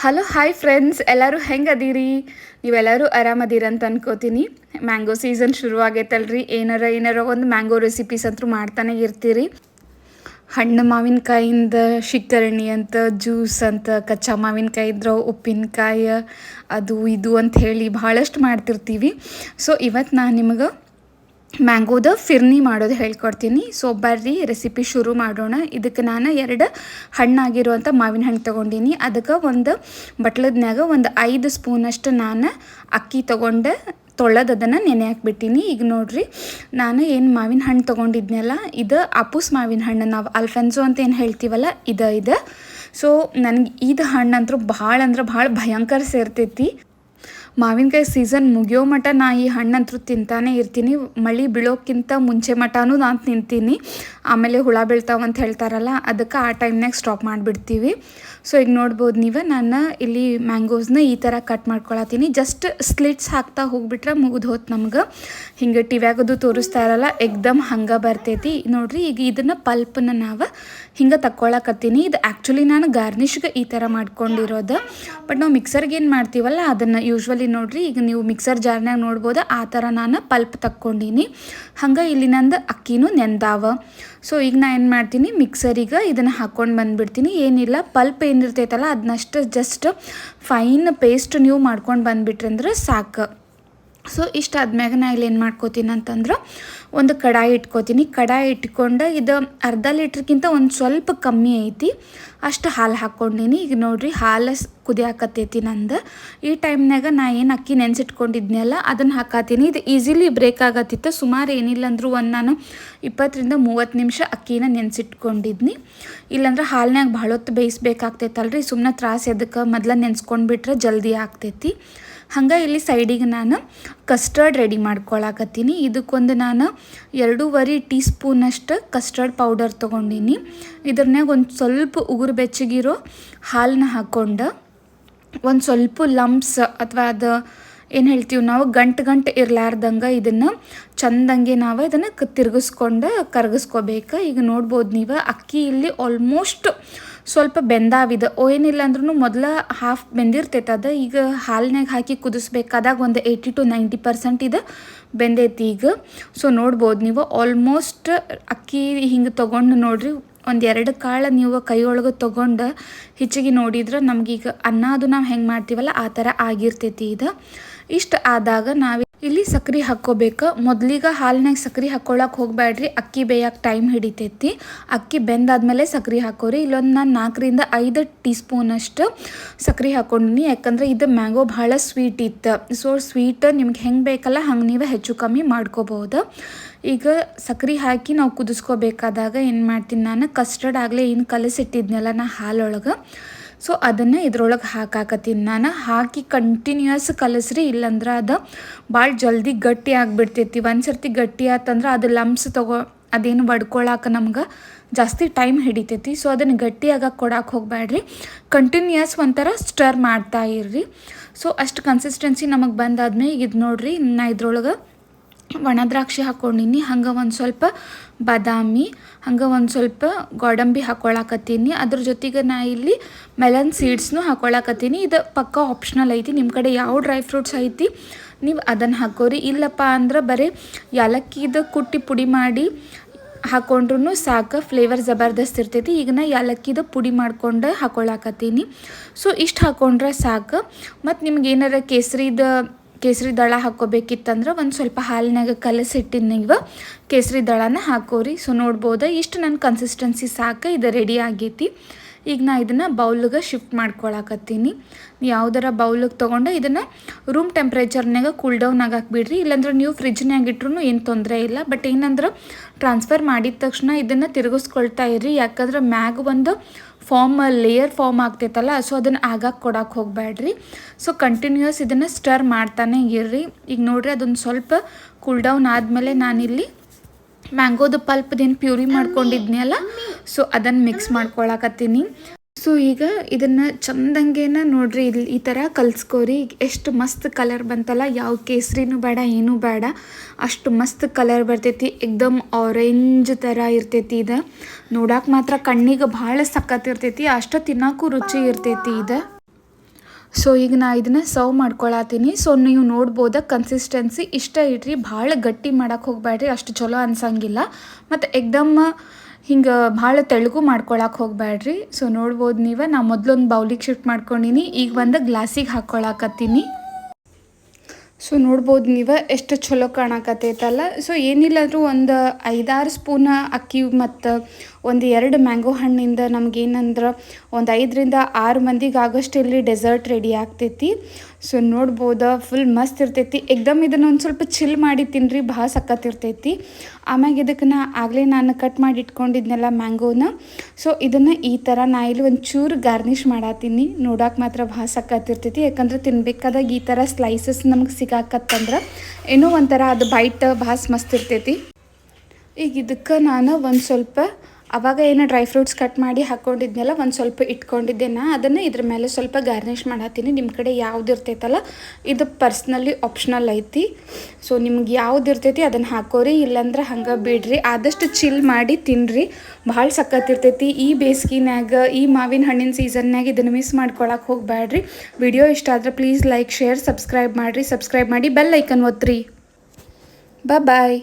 Hello hi friends, ಎಲ್ಲರೂ ಹೆಂಗೆ ಅದೀರಿ? ನೀವೆಲ್ಲರೂ ಆರಾಮದೀರ ಅಂತ ಅನ್ಕೋತೀನಿ. ಮ್ಯಾಂಗೋ ಸೀಸನ್ ಶುರು ಆಗೈತಲ್ರಿ. ಏನಾರ ಒಂದು ಮ್ಯಾಂಗೋ ರೆಸಿಪೀಸ್ ಅಂತೂ ಮಾಡ್ತಾನೆ ಇರ್ತೀರಿ. ಹಣ್ಣು ಮಾವಿನಕಾಯಿಂದ ಶಿಕರಣಿ ಅಂತ, ಜ್ಯೂಸ್ ಅಂತ, ಕಚ್ಚಾ ಮಾವಿನಕಾಯಿ ಇದ್ರೆ ಉಪ್ಪಿನಕಾಯಿ, ಅದು ಇದು ಅಂತ ಹೇಳಿ ಭಾಳಷ್ಟು ಮಾಡ್ತಿರ್ತೀವಿ. ಸೊ ಇವತ್ತು ನಾನು ನಿಮಗೆ ಮ್ಯಾಂಗೋದ ಫಿರ್ನಿ ಮಾಡೋದು ಹೇಳ್ಕೊಡ್ತೀನಿ. ಸೊ ಬರ್ರಿ ರೆಸಿಪಿ ಶುರು ಮಾಡೋಣ. ಇದಕ್ಕೆ ನಾನು 2 ಹಣ್ಣಾಗಿರುವಂಥ ಮಾವಿನ ಹಣ್ಣು ತೊಗೊಂಡಿನಿ. ಅದಕ್ಕೆ ಒಂದು ಬಟ್ಲದ್ನಾಗ ಒಂದು 5 ಸ್ಪೂನಷ್ಟು ನಾನು ಅಕ್ಕಿ ತೊಗೊಂಡೆ, ತೊಳೆದು ಅದನ್ನು ನೆನೆ ಹಾಕ್ಬಿಟ್ಟಿನಿ. ಈಗ ನೋಡ್ರಿ, ನಾನು ಏನು ಮಾವಿನ ಹಣ್ಣು ತೊಗೊಂಡಿದ್ನಲ್ಲ, ಇದು ಅಪೂಸ್ ಮಾವಿನ ಹಣ್ಣು, ನಾವು ಅಲ್ಫೆನ್ಸೋ ಅಂತ ಏನು ಹೇಳ್ತೀವಲ್ಲ, ಇದು. ಸೊ ನನಗೆ ಇದು ಹಣ್ಣಂತರೂ ಭಾಳ ಭಯಂಕರ ಸೇರ್ತೈತಿ. ಮಾವಿನಕಾಯಿ ಸೀಸನ್ ಮುಗಿಯೋ ಮಟ್ಟ ನಾ ಈ ಹಣ್ಣಂತರೂ ತಿಂತಾನೆ ಇರ್ತೀನಿ. ಮಳೆ ಬೀಳೋಕ್ಕಿಂತ ಮುಂಚೆ ಮಟನೂ ನಾನು ತಿಂತೀನಿ. ಆಮೇಲೆ ಹುಳ ಬೀಳ್ತಾವಂತ ಹೇಳ್ತಾರಲ್ಲ, ಅದಕ್ಕೆ ಆ ಟೈಮ್ನಾಗ ಸ್ಟಾಪ್ ಮಾಡಿಬಿಡ್ತೀವಿ. ಸೊ ಈಗ ನೋಡ್ಬೋದು ನೀವು, ನಾನು ಇಲ್ಲಿ ಮ್ಯಾಂಗೋಸ್ನ ಈ ಥರ ಕಟ್ ಮಾಡ್ಕೊಳತ್ತೀನಿ. ಜಸ್ಟ್ ಸ್ಲಿಟ್ಸ್ ಹಾಕ್ತಾ ಹೋಗ್ಬಿಟ್ರೆ ಮುಗಿದು ಹೋತು ನಮ್ಗೆ. ಹಿಂಗೆ ಟಿವ್ಯಾಗದು ತೋರಿಸ್ತಾ ಇರಲ್ಲ, ಎಕ್ದಮ್ ಹಂಗೆ ಬರ್ತೈತಿ ನೋಡ್ರಿ. ಈಗ ಇದನ್ನು ಪಲ್ಪನ್ನ ನಾವು ಹಿಂಗೆ ತಕ್ಕೊಳಕತ್ತೀನಿ. ಇದು ಆ್ಯಕ್ಚುಲಿ ನಾನು ಗಾರ್ನಿಷ್ಗೆ ಈ ಥರ ಮಾಡ್ಕೊಂಡಿರೋದು. ಬಟ್ ನಾವು ಮಿಕ್ಸರ್ಗೆ ಏನು ಮಾಡ್ತೀವಲ್ಲ, ಅದನ್ನು ಯೂಶ್ವಲಿ ನೋಡ್ರಿ, ಈಗ ನೀವು ಮಿಕ್ಸರ್ ಜಾರ್ನಾಗ ನೋಡ್ಬೋದು, ಆ ಥರ ನಾನು ಪಲ್ಪ್ ತಕ್ಕೊಂಡೀನಿ. ಹಂಗೆ ಇಲ್ಲಿ ನಂದು ಅಕ್ಕಿನೂ ನೆಂದಾವ. ಸೊ ಈಗ ನಾನು ಏನು ಮಾಡ್ತೀನಿ, ಮಿಕ್ಸರಿಗೆ ಇದನ್ನು ಹಾಕ್ಕೊಂಡು ಬಂದುಬಿಡ್ತೀನಿ. ಏನಿಲ್ಲ, ಪಲ್ಪ್ ಏನಿರ್ತೈತಲ್ಲ ಅದನ್ನಷ್ಟು ಜಸ್ಟ್ ಫೈನ್ ಪೇಸ್ಟ್ ನೀವು ಮಾಡ್ಕೊಂಡು ಬಂದುಬಿಟ್ರಿ ಅಂದ್ರೆ ಸಾಕು. ಸೊ ಇಷ್ಟು ಆದ್ಮ್ಯಾಗ ನಾನು ಇಲ್ಲಿ ಏನು ಮಾಡ್ಕೋತೀನಿ ಅಂತಂದ್ರೆ, ಒಂದು ಕಡಾಯಿ ಇಟ್ಕೋತೀನಿ. ಕಡಾಯಿ ಇಟ್ಕೊಂಡು ಇದು ಅರ್ಧ ಲೀಟ್ರ್ಗಿಂತ ಒಂದು ಸ್ವಲ್ಪ ಕಮ್ಮಿ ಐತಿ, ಅಷ್ಟು ಹಾಲು ಹಾಕ್ಕೊಂಡೀನಿ. ಈಗ ನೋಡಿರಿ, ಹಾಲು ಕುದಿಯಾಕತ್ತೈತಿ ನಂದು. ಈ ಟೈಮ್ನಾಗ ನಾ ಏನು ಅಕ್ಕಿ ನೆನೆಸಿಟ್ಕೊಂಡಿದ್ನಲ್ಲ ಅದನ್ನು ಹಾಕಾತೀನಿ. ಇದು ಈಸಿಲಿ ಬ್ರೇಕ್ ಆಗತ್ತಿತ್ತು. ಸುಮಾರು ಏನಿಲ್ಲ ಅಂದರೂ ನಾನು 20-30 ನಿಮಿಷ ಅಕ್ಕಿನ ನೆನೆಸಿಟ್ಕೊಂಡಿದ್ನಿ. ಇಲ್ಲಾಂದ್ರೆ ಹಾಲಿನಾಗ ಭಾಳ ಹೊತ್ತು ಬೇಯಿಸ್ಬೇಕಾಗ್ತೈತಲ್ರಿ, ಸುಮ್ಮನೆ ತ್ರಾಸು ಎದಕ್ಕೆ, ಮೊದಲ ನೆನೆಸ್ಕೊಂಡ್ಬಿಟ್ರೆ ಜಲ್ದಿ ಆಗ್ತೈತಿ. ಹಂಗೆ ಇಲ್ಲಿ ಸೈಡಿಗೆ ನಾನು ಕಸ್ಟರ್ಡ್ ರೆಡಿ ಮಾಡ್ಕೊಳಕತ್ತೀನಿ. ಇದಕ್ಕೊಂದು ನಾನು 2.5 ಟೀ ಸ್ಪೂನಷ್ಟು ಕಸ್ಟರ್ಡ್ ಪೌಡರ್ ತೊಗೊಂಡಿನಿ. ಇದ್ರನ್ಯಾಗ ಒಂದು ಸ್ವಲ್ಪ ಉಗುರು ಬೆಚ್ಚಗಿರೋ ಹಾಲನ್ನ ಹಾಕ್ಕೊಂಡು, ಒಂದು ಸ್ವಲ್ಪ ಲಂಪ್ಸ್ ಅಥವಾ ಅದು ಏನು ಹೇಳ್ತೀವಿ ನಾವು, ಗಂಟು ಇರಲಾರ್ದಂಗೆ ಇದನ್ನು ಚಂದಂಗೆ ನಾವು ಇದನ್ನು ತಿರುಗಿಸ್ಕೊಂಡು ಕರಗಿಸ್ಕೋಬೇಕು. ಈಗ ನೋಡ್ಬೋದು ನೀವು, ಅಕ್ಕಿ ಇಲ್ಲಿ ಆಲ್ಮೋಸ್ಟ್ ಸ್ವಲ್ಪ ಬೆಂದಾವಿದೆ. ಏನಿಲ್ಲ ಅಂದ್ರೂ ಮೊದಲ ಹಾಫ್ ಬೆಂದಿರ್ತೈತೆ ಅದು. ಈಗ ಹಾಲಿನಾಗ ಹಾಕಿ ಕುದಿಸ್ಬೇಕಾದಾಗ ಒಂದು 80-90% ಇದು ಬೆಂದೈತಿ ಈಗ. ಸೊ ನೋಡ್ಬೋದು ನೀವು, ಆಲ್ಮೋಸ್ಟ್ ಅಕ್ಕಿ ಹಿಂಗೆ ತೊಗೊಂಡು ನೋಡ್ರಿ, ಒಂದು 2 ಕಾಳು ನೀವು ಕೈಯೊಳಗೆ ತೊಗೊಂಡು ಹೆಚ್ಚಿಗೆ ನೋಡಿದ್ರೆ ನಮಗೀಗ ಅನ್ನ ಅದು ನಾವು ಹೆಂಗೆ ಮಾಡ್ತೀವಲ್ಲ ಆ ಥರ ಆಗಿರ್ತೈತಿ ಇದು. ಇಷ್ಟು ಆದಾಗ ನಾವು ಇಲ್ಲಿ ಸಕ್ರೆ ಹಾಕ್ಕೋಬೇಕು. ಮೊದಲಿಗೆ ಹಾಲಿನಾಗ ಸಕ್ರೆ ಹಾಕ್ಕೊಳಕ್ಕೆ ಹೋಗಬೇಡ್ರಿ, ಅಕ್ಕಿ ಬೇಯಕ್ಕೆ ಟೈಮ್ ಹಿಡಿತೈತಿ. ಅಕ್ಕಿ ಬೆಂದಾದ್ಮೇಲೆ ಸಕ್ರೆ ಹಾಕೋರಿ. ಇಲ್ಲೊಂದು ನಾನು 4-5 ಟೀ ಸ್ಪೂನಷ್ಟು ಸಕ್ರೆ ಹಾಕ್ಕೊಂಡಿನಿ. ಯಾಕಂದರೆ ಇದು ಮ್ಯಾಂಗೋ ಭಾಳ ಸ್ವೀಟ್ ಇತ್ತು. ಸೊ ಸ್ವೀಟ್ ನಿಮ್ಗೆ ಹೆಂಗೆ ಬೇಕಲ್ಲ ಹಂಗೆ ನೀವು ಹೆಚ್ಚು ಕಮ್ಮಿ ಮಾಡ್ಕೋಬೋದು. ಈಗ ಸಕ್ರೆ ಹಾಕಿ ನಾವು ಕುದಿಸ್ಕೋಬೇಕಾದಾಗ ಏನು ಮಾಡ್ತೀನಿ, ನಾನು ಕಸ್ಟರ್ಡ್ ಆಗಲೇ ಏನು ಕಲಸಿಟ್ಟಿದ್ನಲ್ಲ ನಾ ಹಾಲೊಳಗೆ, ಸೊ ಅದನ್ನು ಇದ್ರೊಳಗೆ ಹಾಕಾಕತ್ತೀನಿ. ನಾನು ಹಾಕಿ ಕಂಟಿನ್ಯೂಯಸ್ ಕಲಸ್ರಿ, ಇಲ್ಲಾಂದ್ರೆ ಅದು ಭಾಳ ಜಲ್ದಿ ಗಟ್ಟಿ ಆಗಿಬಿಡ್ತೈತಿ. ಒಂದು ಸರ್ತಿ ಗಟ್ಟಿ ಆತಂದ್ರೆ ಅದು ಲಂಪ್ಸ್ ಅದೇನು ಬಡ್ಕೊಳಕ್ಕೆ ನಮ್ಗೆ ಜಾಸ್ತಿ ಟೈಮ್ ಹಿಡಿತೈತಿ. ಸೊ ಅದನ್ನು ಗಟ್ಟಿ ಆಗಕ್ಕೆ ಕೊಡಕ್ಕೆ ಹೋಗಬೇಡ್ರಿ, ಕಂಟಿನ್ಯೂಯಸ್ ಒಂಥರ ಸ್ಟರ್ ಮಾಡ್ತಾ ಇರ್ರಿ. ಸೊ ಅಷ್ಟು ಕನ್ಸಿಸ್ಟೆನ್ಸಿ ನಮಗೆ ಬಂದಾದ್ಮೇಲೆ ಈಗ ಇದು ನೋಡ್ರಿ, ನಾ ಇದ್ರೊಳಗೆ ಒಣ ದ್ರಾಕ್ಷಿ ಹಾಕ್ಕೊಂಡಿನಿ. ಹಂಗೆ ಒಂದು ಸ್ವಲ್ಪ ಬಾದಾಮಿ, ಹಂಗೆ ಒಂದು ಸ್ವಲ್ಪ ಗೋಡಂಬಿ ಹಾಕ್ಕೊಳಕತ್ತೀನಿ. ಅದ್ರ ಜೊತೆಗೆ ನಾ ಇಲ್ಲಿ ಮೆಲನ್ ಸೀಡ್ಸ್ನು ಹಾಕ್ಕೊಳಕತ್ತೀನಿ. ಇದು ಪಕ್ಕ ಆಪ್ಷನಲ್ ಐತಿ, ನಿಮ್ಮ ಕಡೆ ಯಾವ ಡ್ರೈ ಫ್ರೂಟ್ಸ್ ಐತಿ ನೀವು ಅದನ್ನು ಹಾಕೋರಿ. ಇಲ್ಲಪ್ಪ ಅಂದ್ರೆ ಬರೀ ಏಲಕ್ಕಿದು ಕುಟ್ಟಿ ಪುಡಿ ಮಾಡಿ ಹಾಕ್ಕೊಂಡ್ರೂ ಸಾಕು, ಫ್ಲೇವರ್ ಜಬರ್ದಸ್ತ್ ಇರ್ತೈತಿ. ಈಗ ನಾ ಏಲಕ್ಕಿದು ಪುಡಿ ಮಾಡ್ಕೊಂಡು ಹಾಕ್ಕೊಳಕತ್ತೀನಿ. ಸೊ ಇಷ್ಟು ಹಾಕ್ಕೊಂಡ್ರೆ ಸಾಕು. ಮತ್ತು ನಿಮ್ಗೆ ಏನಾರ ಕೇಸರಿ ದಳ ಹಾಕ್ಕೋಬೇಕಿತ್ತಂದ್ರೆ ಒಂದು ಸ್ವಲ್ಪ ಹಾಲಿನಾಗ ಕಲಸಿಟ್ಟಿನ ನೀವು ಕೇಸರಿ ದಳನ ಹಾಕೋರಿ. ಸೊ ನೋಡ್ಬೋದು, ಇಷ್ಟು ನನ್ನ ಕನ್ಸಿಸ್ಟೆನ್ಸಿ ಸಾಕು, ಇದು ರೆಡಿ ಆಗೈತಿ. ಈಗ ನಾ ಇದನ್ನು ಬೌಲ್ಗೆ ಶಿಫ್ಟ್ ಮಾಡ್ಕೊಳಕತ್ತೀನಿ. ಯಾವುದರ ಬೌಲಿಗೆ ತೊಗೊಂಡು ಇದನ್ನು ರೂಮ್ ಟೆಂಪ್ರೇಚರ್ನಾಗ ಕೂಲ್ ಡೌನ್ ಆಗಕ್ಕೆ ಇಲ್ಲಾಂದ್ರೆ ನೀವು ಫ್ರಿಜ್ನಾಗ ಇಟ್ರೂ ಏನು ತೊಂದರೆ ಇಲ್ಲ. ಬಟ್ ಏನಂದ್ರೆ ಟ್ರಾನ್ಸ್ಫರ್ ಮಾಡಿದ ತಕ್ಷಣ ಇದನ್ನು ತಿರುಗಿಸ್ಕೊಳ್ತಾ ಇರ್ರಿ, ಯಾಕಂದ್ರೆ ಮ್ಯಾಗ ಒಂದು ಲೇಯರ್ ಫಾರ್ಮ್ ಆಗ್ತೈತಲ್ಲ, ಸೊ ಅದನ್ನು ಆಗಕ್ಕೆ ಕೊಡಕ್ಕೆ ಹೋಗಬೇಡ್ರಿ. ಸೊ ಕಂಟಿನ್ಯೂಯಸ್ ಇದನ್ನು ಸ್ಟರ್ ಮಾಡ್ತಾನೆ ಇರ್ರಿ. ಈಗ ನೋಡ್ರಿ, ಅದೊಂದು ಸ್ವಲ್ಪ ಕೂಲ್ ಡೌನ್ ಆದಮೇಲೆ ನಾನಿಲ್ಲಿ ಮ್ಯಾಂಗೋದು ಪಲ್ಪ್ದೇನು ಪ್ಯೂರಿ ಮಾಡ್ಕೊಂಡಿದ್ನಲ್ಲ, ಸೊ ಅದನ್ನು ಮಿಕ್ಸ್ ಮಾಡ್ಕೊಳಕತ್ತೀನಿ. ಸೊ ಈಗ ಇದನ್ನು ಚಂದಂಗೆನ ನೋಡ್ರಿ, ಇಲ್ಲಿ ಈ ಥರ ಕಲ್ಸ್ಕೋರಿ. ಎಷ್ಟು ಮಸ್ತ್ ಕಲರ್ ಬಂತಲ್ಲ, ಯಾವ ಕೇಸರಿನೂ ಬೇಡ ಏನೂ ಬೇಡ, ಅಷ್ಟು ಮಸ್ತ್ ಕಲರ್ ಬರ್ತೈತಿ. ಎಕ್ದಮ್ ಆರೆಂಜ್ ಥರ ಇರ್ತೈತಿ. ಇದು ನೋಡಕ್ಕೆ ಮಾತ್ರ ಕಣ್ಣಿಗೆ ಭಾಳ ಸಖತ್ ಇರ್ತೈತಿ, ಅಷ್ಟು ತಿನ್ನೋಕ್ಕೂ ರುಚಿ ಇರ್ತೈತಿ ಇದು. ಸೊ ಈಗ ನಾ ಇದನ್ನು ಸರ್ವ್ ಮಾಡ್ಕೊಳತ್ತೀನಿ. ಸೊ ನೀವು ನೋಡ್ಬೋದ ಕನ್ಸಿಸ್ಟೆನ್ಸಿ ಇಷ್ಟ ಇಡ್ರಿ, ಭಾಳ ಗಟ್ಟಿ ಮಾಡೋಕ್ಕೆ ಹೋಗಬೇಡ್ರಿ, ಅಷ್ಟು ಚಲೋ ಅನ್ಸಂಗಿಲ್ಲ. ಮತ್ತು ಎಕ್ದಮ್ ಹಿಂಗೆ ಭಾಳ ತೆಳುಗೂ ಮಾಡ್ಕೊಳಕ್ಕೆ ಹೋಗಬೇಡ್ರಿ. ಸೊ ನೋಡ್ಬೋದು ನೀವು, ನಾ ಮೊದಲೊಂದು ಬೌಲಿಗೆ ಶಿಫ್ಟ್ ಮಾಡ್ಕೊಂಡಿನಿ, ಈಗ ಒಂದು ಗ್ಲಾಸಿಗೆ ಹಾಕ್ಕೊಳಕತ್ತೀನಿ. ಸೊ ನೋಡ್ಬೋದು ನೀವು ಎಷ್ಟು ಚಲೋ ಕಾಣಕತ್ತೈತಲ್ಲ. ಸೊ ಏನಿಲ್ಲಾದರೂ ಒಂದು 5-6 ಸ್ಪೂನ್ ಅಕ್ಕಿ ಮತ್ತು ಒಂದು 2 ಮ್ಯಾಂಗೋ ಹಣ್ಣಿಂದ ನಮಗೇನಂದ್ರೆ ಒಂದು 5ರಿಂದ 6 ಮಂದಿಗೆ ಆಗೋಷ್ಟು ಇಲ್ಲಿ ಡೆಸರ್ಟ್ ರೆಡಿ ಆಗ್ತೈತಿ. ಸೊ ನೋಡ್ಬೋದು ಫುಲ್ ಮಸ್ತ್ ಇರ್ತೈತಿ. ಎಕ್ದಮ್ ಇದನ್ನು ಒಂದು ಸ್ವಲ್ಪ ಚಿಲ್ ಮಾಡಿ ತಿನ್ನಿರಿ, ಭಾಳ ಸಖತ್ತಿರ್ತೈತಿ. ಆಮ್ಯಾಗ ಇದಕ್ಕೆ ಆಗಲೇ ನಾನು ಕಟ್ ಮಾಡಿ ಇಟ್ಕೊಂಡಿದ್ನೆಲ್ಲ ಮ್ಯಾಂಗೋನ, ಸೊ ಇದನ್ನು ಈ ಥರ ನಾ ಇಲ್ಲಿ ಒಂದು ಚೂರು ಗಾರ್ನಿಷ್ ಮಾಡತ್ತೀನಿ. ನೋಡೋಕೆ ಮಾತ್ರ ಭಾಳ ಸಖತ್ತಿರ್ತೈತಿ, ಯಾಕಂದ್ರೆ ತಿನ್ಬೇಕಾದಾಗ ಈ ಥರ ಸ್ಲೈಸಸ್ ನಮ್ಗೆ ಸಿಗಾಕತ್ತಂದ್ರೆ ಏನೋ ಒಂಥರ ಅದು ಬೈಟ್ ಭಾಳ ಮಸ್ತ್ ಇರ್ತೈತಿ. ಈಗ ಇದಕ್ಕೆ ನಾನು ಒಂದು ಸ್ವಲ್ಪ ಆವಾಗ ಏನು ಡ್ರೈ ಫ್ರೂಟ್ಸ್ ಕಟ್ ಮಾಡಿ ಹಾಕ್ಕೊಂಡಿದ್ನೆಲ್ಲ ಒಂದು ಸ್ವಲ್ಪ ಇಟ್ಕೊಂಡಿದ್ದೆ, ಅದನ್ನು ಇದ್ರ ಮೇಲೆ ಸ್ವಲ್ಪ ಗಾರ್ನಿಷ್ ಮಾಡತ್ತೀನಿ. ನಿಮ್ಮ ಕಡೆ ಯಾವ್ದು ಇರ್ತೈತಲ್ಲ, ಇದು ಪರ್ಸ್ನಲಿ ಆಪ್ಷನಲ್ ಐತಿ. ಸೊ ನಿಮ್ಗೆ ಯಾವ್ದು ಇರ್ತೈತಿ ಅದನ್ನು ಹಾಕೋರಿ, ಇಲ್ಲಾಂದ್ರೆ ಹಂಗೆ ಬಿಡ್ರಿ. ಆದಷ್ಟು ಚಿಲ್ ಮಾಡಿ ತಿನ್ನಿರಿ, ಭಾಳ ಸಖತ್ತಿರ್ತೈತಿ. ಈ ಬೇಸಿಗೆನ್ಯಾಗ, ಈ ಮಾವಿನ ಹಣ್ಣಿನ ಸೀಸನ್ಯಾಗ ಇದನ್ನು ಮಿಸ್ ಮಾಡ್ಕೊಳಕ್ಕೆ ಹೋಗಬೇಡ್ರಿ. ವಿಡಿಯೋ ಇಷ್ಟ ಆದರೆ ಪ್ಲೀಸ್ ಲೈಕ್, ಶೇರ್, ಸಬ್ಸ್ಕ್ರೈಬ್ ಮಾಡಿ ಬೆಲ್ ಐಕನ್ ಒತ್ತಿರಿ. ಬಾಯ್.